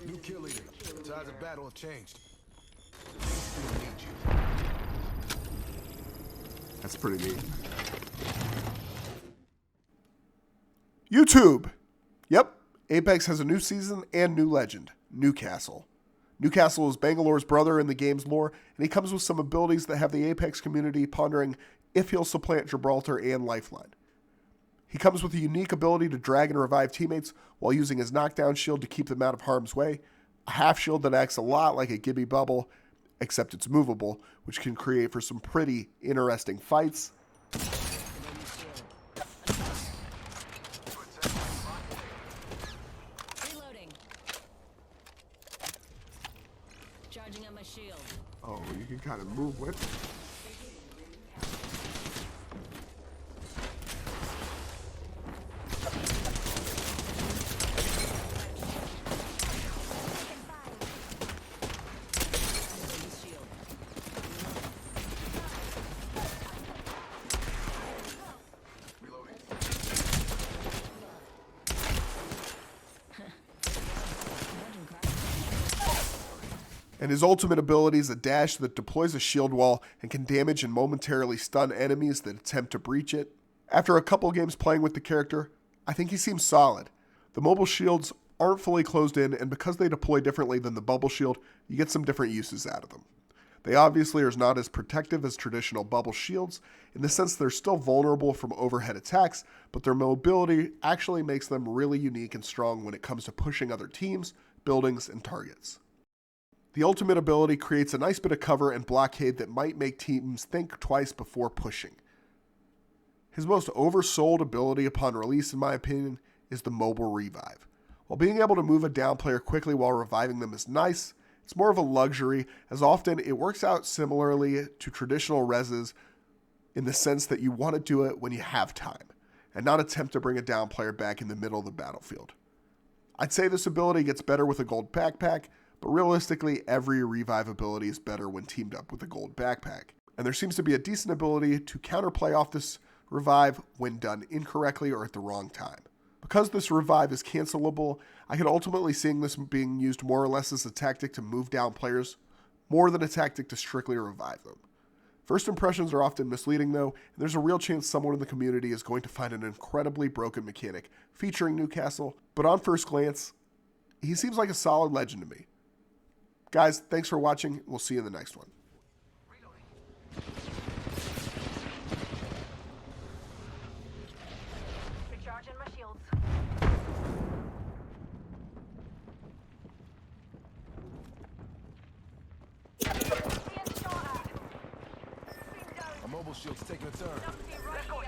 New kill leader. The tides of battle have changed. They still need you. That's pretty neat. YouTube. Yep, Apex has a new season and new legend, Newcastle. Newcastle is Bangalore's brother in the game's lore, and he comes with some abilities that have the Apex community pondering if he'll supplant Gibraltar and Lifeline. He comes with a unique ability to drag and revive teammates while using his knockdown shield to keep them out of harm's way, a half shield that acts a lot like a Gibby bubble, except it's movable, which can create for some pretty interesting fights. Reloading. Charging up my shield. Oh, you can kind of move with it. And his ultimate ability is a dash that deploys a shield wall and can damage and momentarily stun enemies that attempt to breach it. After a couple games playing with the character, I think he seems solid. The mobile shields aren't fully closed in, and because they deploy differently than the bubble shield, you get some different uses out of them. They obviously are not as protective as traditional bubble shields, in the sense they're still vulnerable from overhead attacks, but their mobility actually makes them really unique and strong when it comes to pushing other teams, buildings, and targets. The ultimate ability creates a nice bit of cover and blockade that might make teams think twice before pushing. His most oversold ability upon release, in my opinion, is the mobile revive. While being able to move a down player quickly while reviving them is nice, it's more of a luxury, as often it works out similarly to traditional reses in the sense that you want to do it when you have time, and not attempt to bring a down player back in the middle of the battlefield. I'd say this ability gets better with a gold backpack, but realistically, every revive ability is better when teamed up with a gold backpack. And there seems to be a decent ability to counterplay off this revive when done incorrectly or at the wrong time. Because this revive is cancelable, I could ultimately see this being used more or less as a tactic to move down players, more than a tactic to strictly revive them. First impressions are often misleading though, and there's a real chance someone in the community is going to find an incredibly broken mechanic featuring Newcastle, but on first glance, he seems like a solid legend to me. Guys, thanks for watching. We'll see you in the next one. Recharging my shields. A mobile shield's taking a turn. Right.